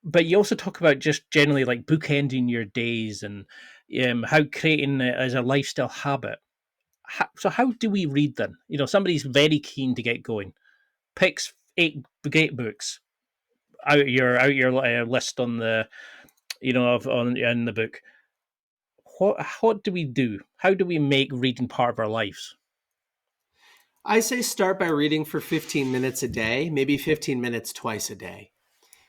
but you also talk about just generally like bookending your days and how creating it as a lifestyle habit. So how do we read then? Somebody's very keen to get going, picks eight great books out your list on the of on in the book. What do we do? How do we make reading part of our lives? I say start by reading for 15 minutes a day, maybe 15 minutes twice a day.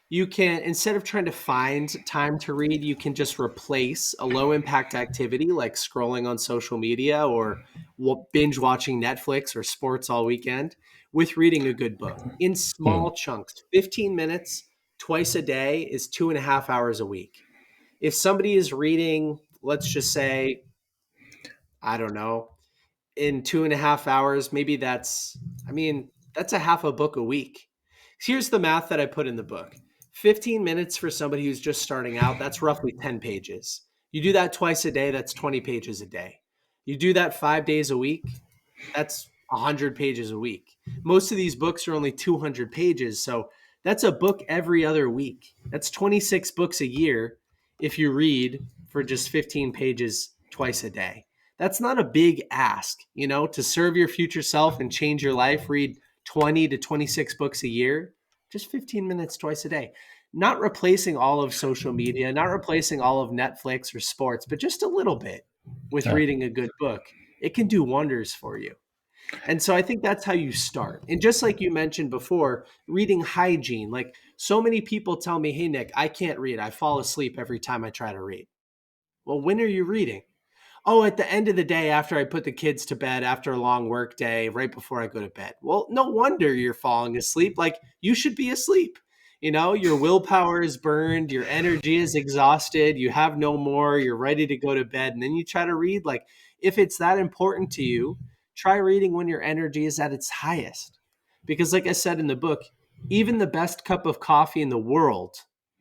You can, instead of trying to find time to read, you can just replace a low impact activity like scrolling on social media or binge watching Netflix or sports all weekend with reading a good book in Hmm. small chunks. 15 minutes twice a day is 2.5 hours a week. If somebody is reading, let's just say, I don't know, in 2.5 hours, maybe that's a half a book a week. Here's the math that I put in the book: 15 minutes for somebody who's just starting out, that's roughly 10 pages. You do that twice a day, that's 20 pages a day. You do that 5 days a week, that's 100 pages a week. Most of these books are only 200 pages. So that's a book every other week. That's 26 books a year if you read for just 15 pages twice a day. That's not a big ask, to serve your future self and change your life. Read 20 to 26 books a year, just 15 minutes twice a day. Not replacing all of social media, not replacing all of Netflix or sports, but just a little bit with Yeah. reading a good book. It can do wonders for you. And so I think that's how you start. And just like you mentioned before, reading hygiene. Like, so many people tell me, "Hey Nick, I can't read. I fall asleep every time I try to read." Well, when are you reading? "Oh, at the end of the day after I put the kids to bed after a long work day, right before I go to bed." Well, no wonder you're falling asleep. Like, you should be asleep. Your willpower is burned, your energy is exhausted, you have no more, you're ready to go to bed, and then you try to read. Like, if it's that important to you, try reading when your energy is at its highest. Because like I said in the book, even the best cup of coffee in the world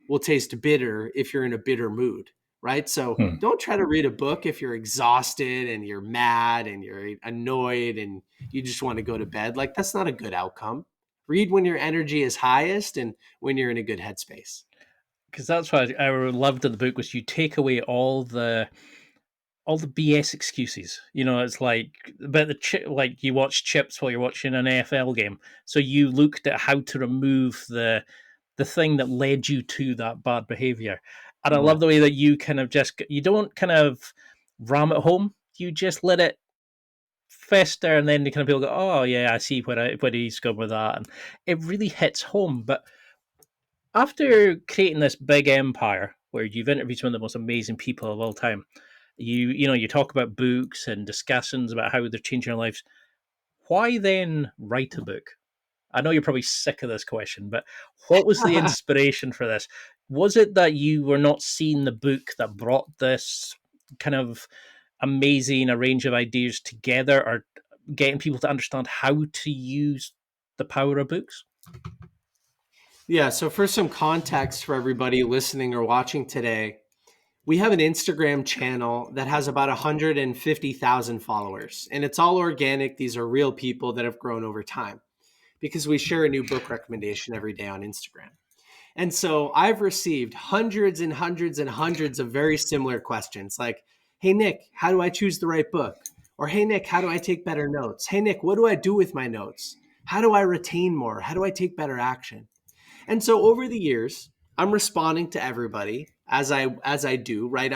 will taste bitter if you're in a bitter mood, right? So Hmm. don't try to read a book if you're exhausted and you're mad and you're annoyed and you just want to go to bed. Like, that's not a good outcome. Read when your energy is highest and when you're in a good headspace. Because that's what I loved in the book was you take away all the BS excuses. It's like about the chip, like you watch chips while you're watching an AFL game. So you looked at how to remove the thing that led you to that bad behavior. And I Yeah. love the way that you kind of just you don't kind of ram it home. You just let it fester, and then the kind of people go, "Oh yeah, I see where he's going with that," and it really hits home. But after creating this big empire where you've interviewed some of the most amazing people of all time, you talk about books and discussions about how they're changing our lives. Why then write a book? I know you're probably sick of this question, but what was the inspiration for this? Was it that you were not seeing the book that brought this kind of amazing a range of ideas together, or getting people to understand how to use the power of books? Yeah. So, for some context for everybody listening or watching today, we have an Instagram channel that has about 150,000 followers, and it's all organic. These are real people that have grown over time because we share a new book recommendation every day on Instagram. And so I've received hundreds and hundreds and hundreds of very similar questions like, "Hey, Nick, how do I choose the right book?" Or, "Hey, Nick, how do I take better notes?" "Hey, Nick, what do I do with my notes? How do I retain more? How do I take better action?" And so over the years, I'm responding to everybody as I do, right?